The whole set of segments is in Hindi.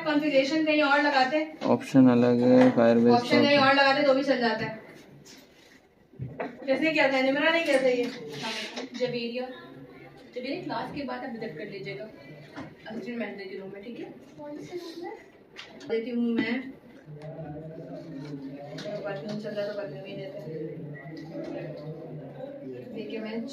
कॉन्फ़िगरेशन कहीं और लगाते हैं, ऑप्शन अलग है, फायरबेस ऑप्शन कहीं और लगाते तो भी चल जाता है। कैसे क्या था निमरा नहीं कैसे ये जबीरिया क्लास के बाद आप विजिट कर लीजिएगा असिस्टेंट मैनेजर के रूम में, ठीक है? देती हूँ मैं परफ्यूम चल रहा तो परफ्यूम ही देते हैं। देखिए मैच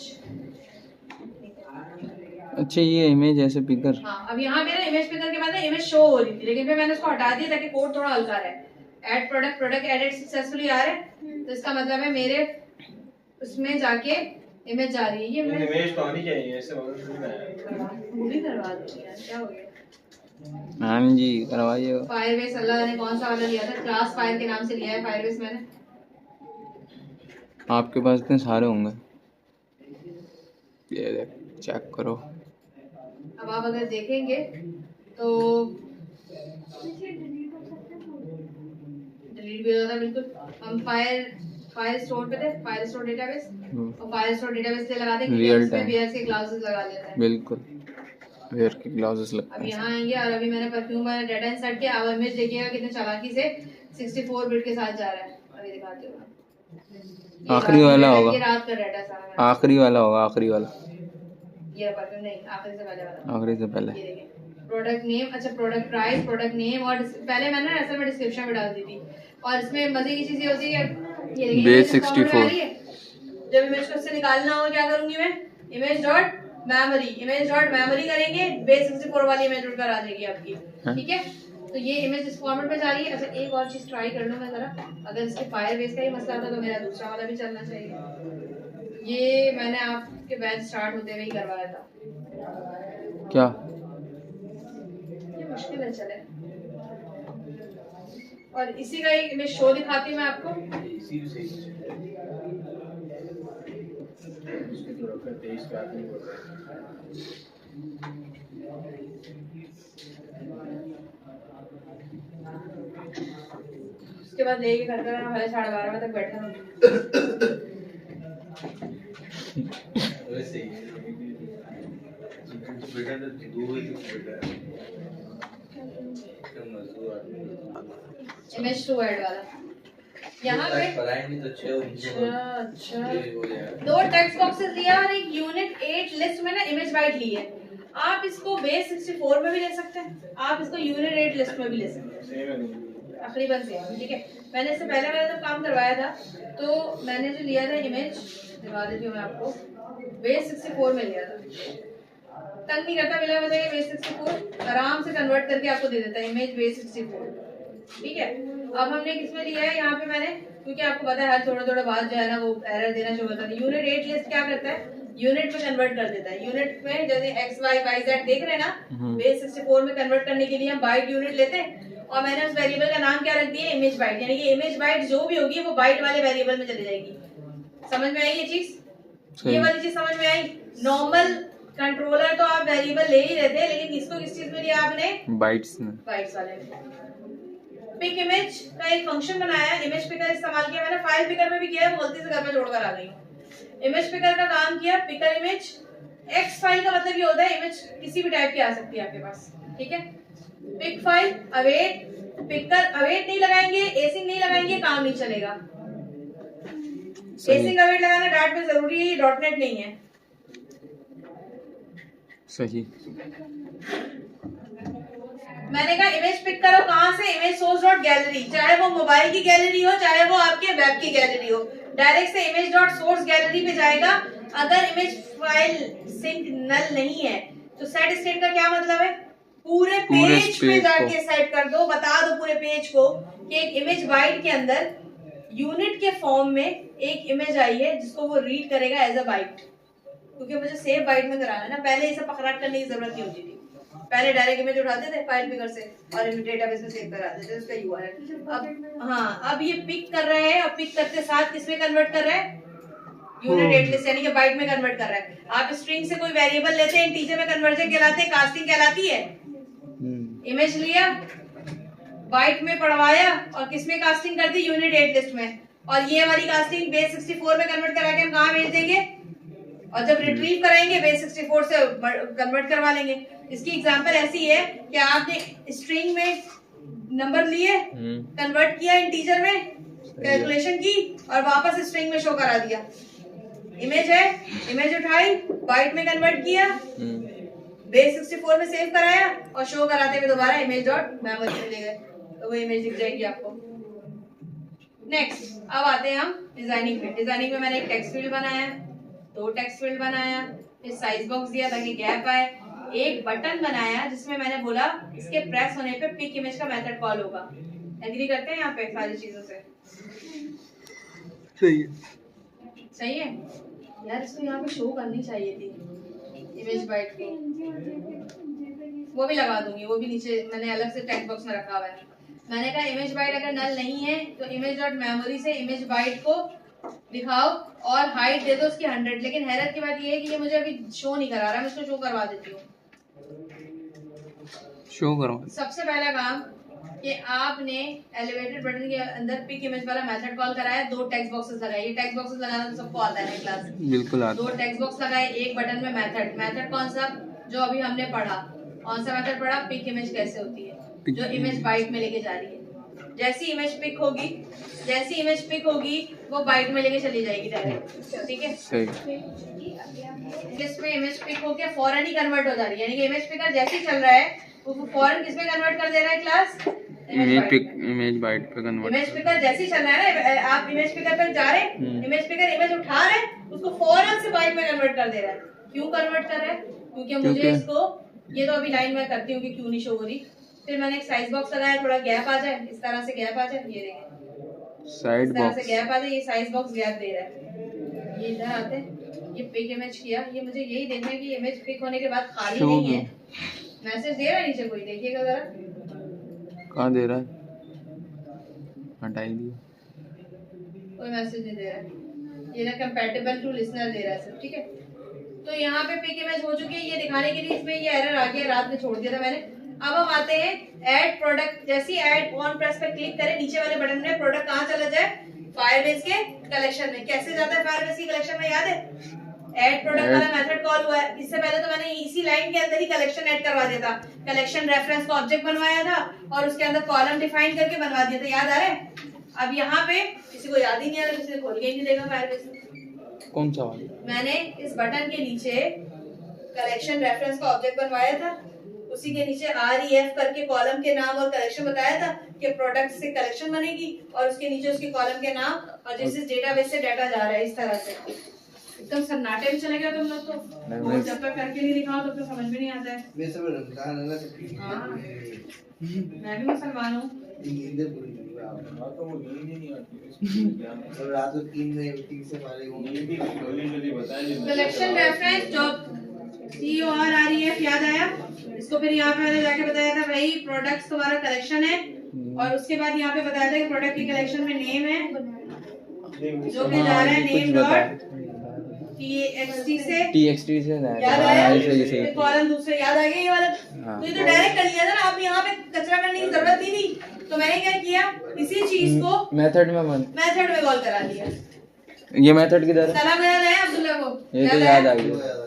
अच्छा ये इमेज ऐसे पिकर। हाँ अब यहाँ मेरा इमेज पिकर के बाद इमेज शो हो रही थी, लेकिन फिर मैंने उसको हटा दिया ताकि कोड थोड़ा हल्का रहे। ऐड प्रोडक्ट एडेड सक्सेसफुली आ रहा है, तो इसका मतलब है मेरे उसमें जाके इमेज जा रही है। ये इमेज तो आनी चाहिए, ऐसे वो भी करवा दूंगी यार, क्या हो गया? हाँ जी करवाइए। फायरबेस अल्लाह ने कौन सा वाला लिया था, क्लास फायर के नाम से लिया है फायरबेस मैंने। आपके पास इतने सारे होंगे, ये देख चेक करो। अब आप अगर देखेंगे तो डिलीट भी होता है बिल्कुल। हम फाइल स्टोर पे थे, फाइल स्टोर डेटाबेस, और फाइल स्टोर डेटाबेस से लगाते हैं कि इसमें वेयर के क्लासेस लगा लेते हैं। बिल्कुल वेयर के क्लासेस लगते हैं। अब यहाँ आएंगे और अभी मैंने परफ्यूम वाला डाटा इंसर्ट किया। अब इमेज देखिएगा कितने चालाकी से 64 बिट के साथ जा रहा है। अभी दिखाती हूँ, आखिरी वाला होगा, रात का डाटा सारा आखिरी वाला होगा, आखिरी वाला। ये परफ्यूम नहीं, आखिरी से पहले वाला, आखिरी से पहले। ये देखिए प्रोडक्ट नेम, अच्छा प्रोडक्ट प्राइस, प्रोडक्ट नेम, और पहले मैंने असल में डिस्क्रिप्शन में डाल दी थी। और इसमें मजे की चीज ये होती है, ये देखिए बेस 64। जब इमेज को उससे निकालना हो क्या करूंगी मैं, इमेज डॉट मेमोरी करेंगे, बेस 64 वाली इमेज उठकर आ जाएगी आपकी, ठीक है? तो ये इमेज इस फॉर्मेट में जा रही है। अच्छा एक और चीज ट्राई कर लूं मैं जरा, अगर इसके फायरबेस का ही मसला था तो मेरा दूसरा वाला भी चलना चाहिए। ये मैंने आपके बैच स्टार्ट होते हुए ही करवाया था। क्या ये मुश्किल है चले, और इसी का एक इमेज शो दिखाती हूँ मैं आपको। उसके बाद लेके घर पे मैं 12:30 तक बैठा हूँ। इमेज टू ऐड वाला यहाँ पे अच्छा 2 टेक्स्ट बॉक्सेस दिया और एक यूनिट 8 लिस्ट में ना इमेज बाइट ली है। आप इसको बेस 64 में भी ले सकते हैं, आप इसको यूनिट 8 लिस्ट में भी ले सकते हैं, तकरीबन सेम, ठीक है? मैंने इससे पहले मैंने जब काम करवाया था तो मैंने जो लिया था इमेज, दिखा देती हूँ मैं आपको, बेस 64 में लिया था। तंग नहीं करता, मिला बताइए बेस 64 आराम से कन्वर्ट करके आपको दे देता है इमेज बेस 64, ठीक है? अब हमने किसमें लिया है यहाँ पे मैंने, क्योंकि आपको पता है हर थोड़ा बाद जो है ना वो एरर देना शुरू करता है। यूनिट 8 लिस्ट क्या करता है, यूनिट में कन्वर्ट कर देता है। यूनिट में जैसे x y y z देख रहे हैं ना, बेस 64 में कन्वर्ट करने के लिए हम बाइट यूनिट लेते हैं, और मैंने उस वेरिएबल का नाम क्या रख दिया, इमेज बाइट, यानी कि इमेज बाइट जो भी होगी वो बाइट वाले वेरिएबल में चली जाएगी। समझ में आई ये चीज? ये वाली चीज समझ में आई? नॉर्मल कंट्रोलर तो आप वेरिएबल ले ही रहते हैं, लेकिन इसको किस चीज में लिया आपने, बाइट्स वाले में। पिक इमेज का एक फंक्शन बनाया, इमेज पिकर इस्तेमाल किया मैंने, फाइल पिकर में भी किया है, गलती से घर में जोड़कर आ गई। इमेज पिकर का काम किया, पिकर इमेज, एक्स फाइल का मतलब ये होता है इमेज किसी भी टाइप की आ सकती है आपके पास, ठीक है? Pick file, await, picker, await नहीं लगाएंगे, एसिंग नहीं लगाएंगे, काम नहीं चलेगा। एसिंग अवेट लगाना डॉट में जरूरी है, डॉट नेट नहीं है। सही। मैंने कहा इमेज पिक करो, कहां से, इमेज सोर्स डॉट गैलरी, चाहे वो मोबाइल की गैलरी हो चाहे वो आपके वेब की गैलरी हो, डायरेक्ट से इमेज डॉट सोर्स गैलरी पे जाएगा। अगर इमेज फाइल सिंक नल नहीं है तो सेट स्टेट का क्या मतलब है, पूरे पेज पे जाके सेट कर दो, बता दो पूरे पेज को कि एक इमेज बाइट के अंदर यूनिट के फॉर्म में एक इमेज आई है जिसको वो रीड करेगा एज अ बाइट, क्योंकि मुझे सेव बाइट में कराना है ना, पहले इसे पकड़ाट करने की जरूरत नहीं होती थी। पहले डायरेक्ट इमेज उठाते थे फाइल पिकर से और डेटाबेस में सेव करा देते थे उसका यूआरएल। अब हाँ, अब ये पिक कर रहे हैं, और पिक करते साथ किसमें कन्वर्ट कर रहे हैं, यूनिट 8 लिस्ट यानी कि बाइट में कन्वर्ट कर रहा है। आप स्ट्रिंग से कोई वेरिएबल लेते हैं, इंटीजर में कन्वर्जन कहलाते हैं, कास्टिंग कहलाती है। इमेज लिया, बाइट में पढ़वाया और किसमें कास्टिंग कर दी, यूनिट 8 लिस्ट में, और ये हमारी कास्टिंग बेस 64 में कन्वर्ट करा के हम कहाँ भेज देंगे, और जब रिट्रीव कराएंगे बेस 64 से कन्वर्ट करवा लेंगे। इसकी एग्जांपल ऐसी है कि आपने स्ट्रिंग में नंबर लिए, कन्वर्ट किया इंटीजर में, कैलकुलेशन की और वापस स्ट्रिंग में शो करा दिया। इमेज है, इमेज उठाई, बाइट में कन्वर्ट किया, बेस 64 में सेव कराया और शो कराते हुए दोबारा इमेज डॉट मेमोरी में ले गए, तो वो इमेज दिख जाएगी आपको। नेक्स्ट अब आते हैं हम डिजाइनिंग में। डिजाइनिंग में मैंने एक टेक्स्ट फील्ड बनाया, 2 टेक्स्ट फील्ड बनाया, फिर साइज बॉक्स दिया ताकि गैप आए, एक बटन बनाया जिसमें मैंने बोला इसके प्रेस होने पे पिक इमेज का मेथड कॉल होगा। एग्री करते हैं यहाँ पे सारी चीजों से? सही है। सही है यार, इसको यहाँ पे शो करनी चाहिए थी इमेज बाइट की, वो भी लगा दूंगी, वो भी नीचे मैंने अलग से टेक्स्ट बॉक्स में रखा हुआ है। मैंने कहा इमेज बाइट अगर नल नहीं है तो इमेज डॉट मेमोरी से इमेज बाइट को दिखाओ और हाइट दे दो उसकी 100। लेकिन हैरत की बात ये है कि ये मुझे अभी शो नहीं करा रहा, मैं इसको शो करवा देती हूँ। शो करो। सबसे पहला काम कि आपने एलिवेटेड बटन के अंदर पिक इमेज वाला मेथड कॉल कराया, 2 टेक्स्ट बॉक्सेस लगाए। ये टेक्स्ट बॉक्सेस लगाना तो सबको आता है क्लास में, बिल्कुल आता है। 2 टेक्स्ट बॉक्स लगाए, एक बटन में मेथड। मेथड कौन सा? जो अभी हमने पढ़ा। कौन सा मेथड पढ़ा? पिक इमेज कैसे होती है, जो इमेज बाइट में लेके जा रही है। जैसी इमेज पिक होगी, जैसी इमेज पिक होगी वो बाइट में लेके चली जाएगी डायरेक्ट। ठीक है, सही। जिसमें इमेज पिक होके फौरन ही कन्वर्ट हो जा रही है, यानी कि इमेज पिकर जैसे ही चल रहा है वो फौरन किस पे कन्वर्ट कर दे रहा है क्लास? इमेज बाइट पे कन्वर्ट। इमेज पिकर जैसे ही चल रहा है ना, आप इमेज पिकर पर जा रहे हैं, इमेज पिकर इमेज उठा रहे हैं, उसको फौरन से बाइट में कन्वर्ट कर दे रहा है। क्यों कन्वर्ट कर रहा है? क्योंकि मुझे इसको, ये तो अभी लाइन में करती हूँ कि क्यों नहीं शो हो रही। फिर मैंने एक साइज बॉक्स लगाया, थोड़ा गैप आ जाए, इस तरह से गैप आ जाए, ये देखिए साइड बॉक्स से गैप आ जाए, ये साइज बॉक्स गैप दे रहा है। ये इधर आते हैं, ये पिक इमेज किया, ये मुझे यही देखना है कि इमेज पिक होने के बाद खाली नहीं है, मैसेज दे रहा है नीचे कोई, देखिएगा जरा कहाँ दे रहा है, हटाई दिया, कोई मैसेज नहीं दे रहा है। ये ना कंपैटिबल टू लिसनर दे रहा है सब। ठीक है, तो यहाँ पे पिक इमेज हो चुकी है, ये दिखाने के लिए इसमें ये एरर आ गया, रात में छोड़ दिया था मैंने। अब हम आते हैं ऐड प्रोडक्ट। जैसे ऐड ऑन प्रेस पे क्लिक करें, नीचे वाले बटन में प्रोडक्ट कहाँ चला जाए? फायरबेस के कलेक्शन में। कैसे जाता है फायरबेस की कलेक्शन में, याद है? ऐड प्रोडक्ट वाला मेथड कॉल हुआ है। इससे पहले तो मैंने इसी लाइन के अंदर ही कलेक्शन ऐड करवा दिया था, कलेक्शन रेफरेंस का ऑब्जेक्ट बनवाया था और उसके अंदर कॉलम डिफाइन करके बनवा दिया था, याद आ रहा है? अब यहाँ पे किसी को याद ही नहीं आ रहा, किसी ने खोल के ही नहीं देखा फायरबेस। कौन सा वाला? मैंने इस बटन के नीचे कलेक्शन रेफरेंस का ऑब्जेक्ट बनवाया था, उसी के नीचे REF करके कॉलम के नाम और कलेक्शन बताया था कि प्रोडक्ट से कलेक्शन बनेगी और उसके नीचे उसके कॉलम के नाम और जिस डेटाबेस से डाटा जा रहा है। इस तरह से एकदम सन्नाटे में चले गए तुम लोग तो, और जब तक करके नहीं दिखाओ तब तक समझ में नहीं आता है। मैं भी मुसलमान हूँ। कलेक्शन रेफरेंस जो CORREF याद आया? इसको फिर यहाँ पे मैंने जाके बताया था भाई प्रोडक्ट्स तुम्हारा कलेक्शन है, और उसके बाद यहाँ पे बताया था कि प्रोडक्ट की कलेक्शन में नेम है जो कि जा रहा है नेम डॉट TXT से याद आया? कॉलम दूसरे याद आ गया ये वाला? तो ये तो डायरेक्ट कर लिया था ना, आप यहाँ पे कचरा करने की जरूरत ही नहीं। तो मैंने क्या किया, इसी चीज को मेथड में कॉल करा दिया। ये मेथड किधर है? सलाम याद आया अब्दुल्ला को? ये तो याद आ गया।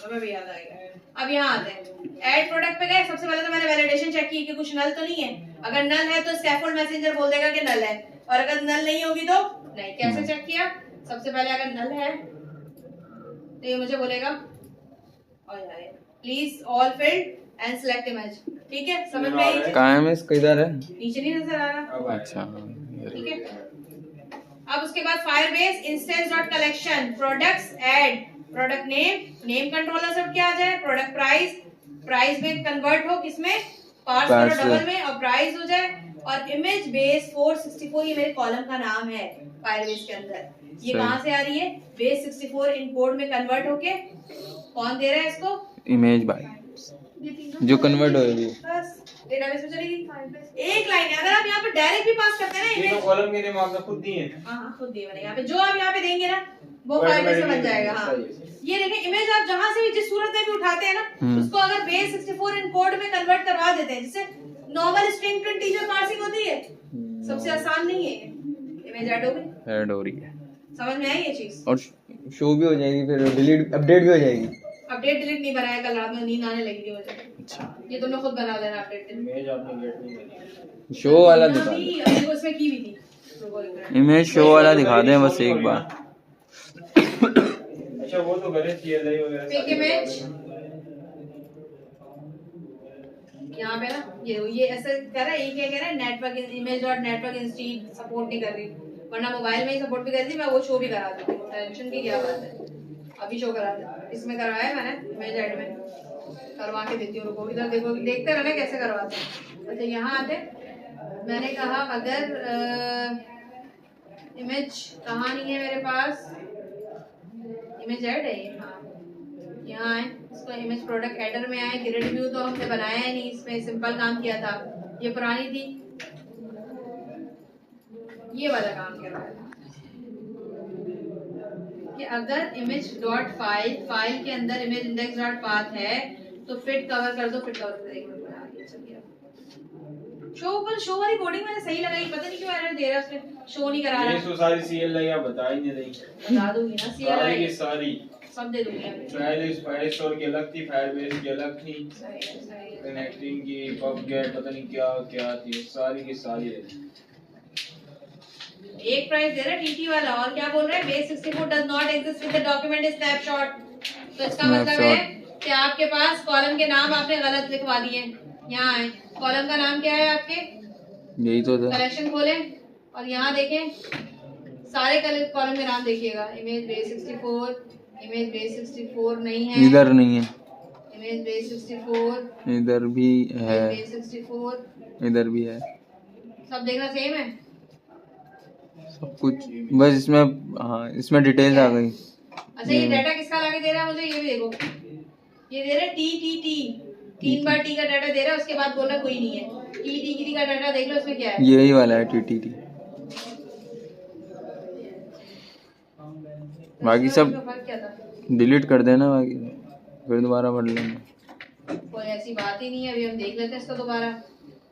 हमें भी याद आएगा। अब यहाँ आते हैं, ऐड प्रोडक्ट पे गए। सबसे पहले तो मैंने वैलिडेशन चेक की कि कुछ नल तो नहीं है। अगर नल है तो स्कैफोल्ड मैसेंजर बोल देगा कि नल है, और अगर नल नहीं होगी तो नहीं। कैसे चेक किया? सबसे पहले अगर नल है तो ये मुझे बोलेगा please all field and select image. ठीक है, समझ में आई? कहाँ है? किधर है? नीचे नहीं नजर आ रहा? अच्छा, ठीक है। अब उसके बाद Firebase instance dot collection products add product name controller सब क्या आ जाए, प्रोडक्ट प्राइस में कन्वर्ट हो किसमें, पार्स करो डबल में और प्राइस हो जाए, और इमेज बेस 464 ये मेरे कॉलम का नाम है फायरबेस के अंदर। ये कहाँ से आ रही है? बेस 64 इनकोड में कन्वर्ट होके कौन दे रहा है इसको? इमेज बाइट जो कन्वर्ट होगी बस डेटाबेस में चलेगी। एक लाइन है, अगर आप यहाँ पे डायरेक्ट भी पास करते हैं ना इमेज, कॉलम के नेम आपने खुद दिए हैं। हाँ खुद दिए मैंने। यहाँ पे जो आप यहाँ पे देंगे ना वो फायरबेस से बन जाएगा। हाँ ये देखें, इमेज आप जहाँ से भी जिस सूरत में भी उठाते हैं ना उसको अगर बेस 64 इनकोड में कन्वर्ट करवा देते हैं, जिससे normal string to integer parsing होती है, सबसे आसान नहीं है। इमेज ऐड हो रही है, समझ में आई ये चीज? और शो भी हो जाएगी, फिर डिलीट अपडेट भी हो जाएगी। अपडेट डिलीट नहीं बनाया, कल रात में नींद आने लगी थी मुझे। अच्छा ये तुमने खुद बना देना अपडेट। इमेज आपने गेट नहीं करी, शो वाला दिखा दे, देखो इसमें की भी थी। इमेज शो वाला दिखा दे बस एक बार। अच्छा वो तो करे CLI वगैरह पिक इमेज यहाँ पे ना, ये ऐसे कर रहा है, ये क्या कह रहा है, नेटवर्क इमेज और नेटवर्क इंस्टीट सपोर्ट नहीं कर रही, वरना मोबाइल में ही सपोर्ट भी कर रही, मैं वो शो भी करा देती हूँ, टेंशन की क्या बात है, अभी शो करा दे। इसमें करवाया मैंने इमेज ऐड में, करवा के देती हूँ, रुको इधर देखो, देखते रहना कैसे करवाते हैं। अच्छा यहाँ आते, मैंने कहा अगर इमेज कहाँ नहीं है मेरे पास, इमेज ऐड है ये, हाँ यहाँ आए, इसको इमेज प्रोडक्ट एडर में आए, ग्रिड व्यू तो हमने बनाया है नहीं, इसमें सिंपल काम किया था, ये पुरानी थी, ये वाला काम करवाया था कि अगर इमेज डॉट फाइल के अंदर इमेज इंडेक्स डॉट पाथ है तो फिट कवर कर दो, फिट कवर कर देंगे। शो वाली कोडिंग मैंने सही लगाई, पता नहीं क्यों एरर दे रहा है, उसमें शो नहीं करा रहा। ये तो सारी CLI आप बता ही नहीं रही। बता दूंगी ना, सारी की सारी सब दे दूंगी अभी। फाइल स्टोर की अलग थी, फायरबेस की अलग थी, कनेक्टिंग की, पबगेट पता नहीं क्या क्या थी, सारी की सारी है। एक प्राइस दे रहा है टीटी वाला, और क्या बोल रहा है, base 64 does not exist with the document snapshot. तो इसका मतलब है कि आपके पास कॉलम के नाम आपने गलत लिखवा दिए। यहाँ आए, कॉलम का नाम क्या है आपके, यही तो था, कलेक्शन खोलें और यहाँ देखें, सारे कॉलम के नाम देखिएगा, इमेज बेस 64, इमेज बेस 64 नहीं है, इधर नहीं है, इमेज बेस 64, इधर भी है, बेस 64, इधर भी है, सब देखना सेम है सब कुछ, बस इसमें हाँ इसमें डिटेल्स आ गई। अच्छा ये डाटा किसका लाके दे रहा है मुझे, ये भी देखो, ये दे रहा है टी 3 बार टी का डाटा दे रहा है, उसके बाद बोल रहा है कोई नहीं है, टी का डाटा देख लो उसमें क्या है, यही वाला है टी। बाकी सब क्या था, डिलीट कर देना, बाकी फिर दोबारा पढ़ लेंगे, कोई ऐसी बात ही नहीं है। अभी हम देख लेते हैं इसको दोबारा।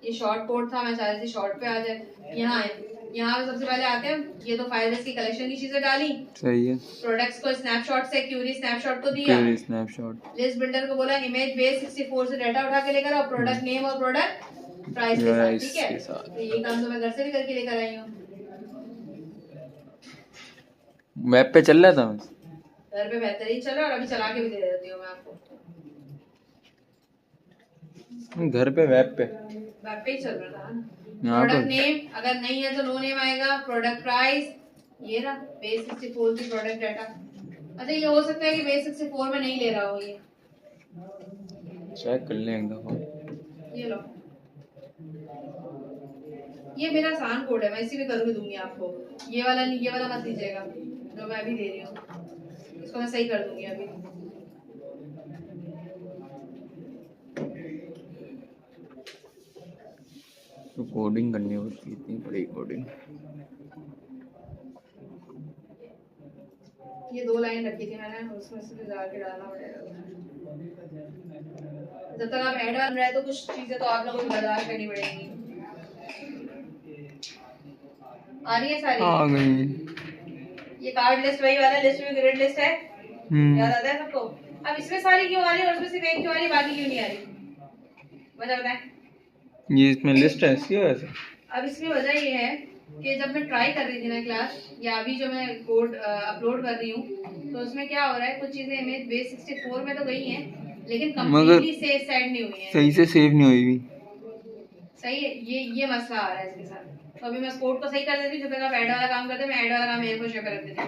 ये शॉर्ट कोड था, मैं चाह रही थी शॉर्ट पे आ जाए। यहाँ आए, यहाँ पे सबसे पहले आते हैं, ये तो फाइलबेस की कलेक्शन की चीजें डाली, सही है, प्रोडक्ट्स को स्नैपशॉट से क्यूरी स्नैपशॉट को दिया, क्वेरी स्नैपशॉट, लिस्ट बिल्डर को बोला इमेज बेस 64 से डाटा उठा के लेकर आओ, प्रोडक्ट नेम और प्रोडक्ट प्राइस के साथ, ठीक है। तो ये काम तो मैं घर से भी करके लेकर आई हूँ, वेब पे चल रहा था, घर पे बेहतरीन चल रहा है, और अभी चला के भी दे देती हूँ मैं आपको, घर पे वेब पे ही चल रहा था। यहाँ प्रोडक्ट पर नेम अगर नहीं है तो नो नेम आएगा, प्रोडक्ट प्राइस ये रहा, बेस 64 की प्रोडक्ट डाटा। अच्छा ये हो सकता है कि बेस 64 में नहीं ले रहा हो, ये चेक कर लें एक दफा, ये लो, ये मेरा आसान कोड है, मैं इसी में करके दूंगी आपको, ये वाला नहीं, ये वाला मत लीजिएगा जो मैं अभी दे रही हूँ, इसको मैं सही कर दूंगी अभी। तो कोडिंग करनी होती है, इतनी बड़ी कोडिंग। ये 2 लाइन रखी थी मैंने, उसमें से जाके डालना पड़ेगा। जब तक आप ऐड बन रहे हैं तो कुछ चीजें तो आप लोगों को बर्दाश्त करनी पड़ेगी। आ रही है सारी, आ गई। ये कार्ड लिस्ट वही वाला लिस्ट में ग्रिड लिस्ट है, याद आता है सबको। अब इसमें सारी क्यों आ रही है और उसमें सिर्फ एक क्यों आ रही है, बाकी क्यों नहीं आ रही, वजह बताएं। ये इसमें लिस्ट है इसकी वजह से। अब इसमें वजह ये है कि जब मैं ट्राई कर रही थी ना क्लास, या अभी जो मैं कोड अपलोड कर रही हूँ, तो उसमें क्या हो रहा है, कुछ चीजें इमेज बेस 64 में तो गई हैं, लेकिन कंप्लीटली सेट नहीं हुई है, सही से सेव नहीं हुई भी। सही है, ये मसला आ रहा है इसके साथ। तो अभी मैं इस कोड को सही कर देती हूँ, जब तक आप ऐड वाला काम करते हैं मैं ऐड वाला काम मेरे को शेयर कर देती हूँ।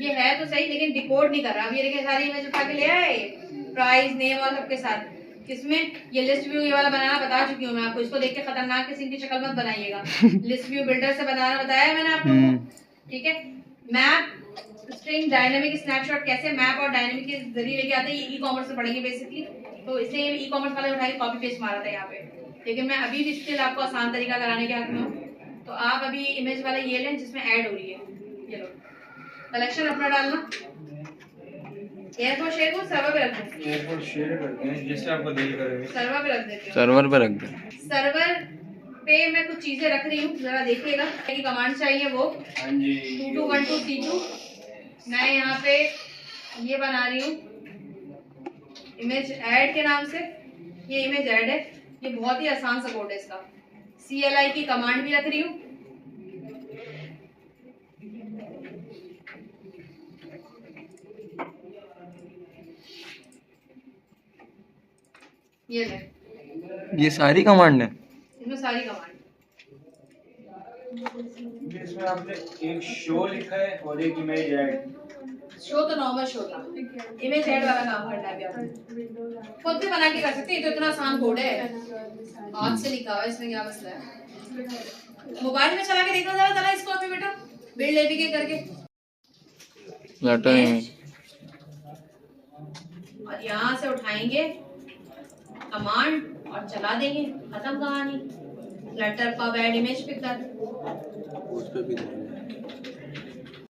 ये है तो सही, लेकिन डिकोड नहीं कर रहा। अब ये देखिए सारी इमेज उठा के ले आए, प्राइस नेम और सबके साथ। किसमें ये लिस्ट व्यू, ये वाला बनाना बता चुकी हूँ मैं आपको, इसको देख के खतरनाक किसी की शक्ल मत बनाइएगा। लिस्ट व्यू बिल्डर से बनाना बताया मैंने आप लोगों को, ठीक है। मैप स्ट्रिंग डायनेमिक स्नैपशॉट कैसे मैप और डायनेमिक के जरिए लेके आते हैं, ये ई-कॉमर्स से पढ़ेंगे बेसिकली, तो इसलिए ई-कॉमर्स वाले उठा के कॉपी पेस्ट मारा था यहाँ पे, लेकिन मैं अभी भी स्टिल आपको आसान तरीका कराने के हक में हूँ। तो आप अभी इमेज वाला ये लें जिसमें ऐड हो रही है, ये लो, कलेक्शन अपना डालना, एयरपोर्ट शेयर को सर्वर पे रख दो, एयरपोर्ट शेयर करते हैं जैसे आपको दिल करे, सर्वर पे रख देते हो, सर्वर पे रख दे। सर्वर पे मैं कुछ चीजें रख रही हूँ, जरा देखिएगा क्या कमांड चाहिए वो। हाँ जी 2212C2 मैं यहाँ पे ये बना रही हूँ इमेज ऐड के नाम से, ये इमेज ऐड है, ये बहुत ही आसान सा कोड है इसका। CLI की कमांड भी रख रही हूँ। ये ले, ये सारी कमांड है। इसमें सारी कमांड। इसमें आपने एक शो लिखा है और एक इमेज ऐड। शो तो नॉर्मल शो था, इमेज ऐड वाला काम करना है अभी आपको। खुद भी बना के कर सकते हैं, ये तो इतना आसान कोड है, हाथ से लिखा हुआ है, इसमें क्या मसला है। मोबाइल में चला के देखना जरा जरा इसको अभी बेटा, बिल्ड एपीके करके। फ्लटर इमेज और यहाँ से उठाएंगे कमांड और चला देंगे, खत्म कहानी। Flutter pub add image pick कर। उस पे भी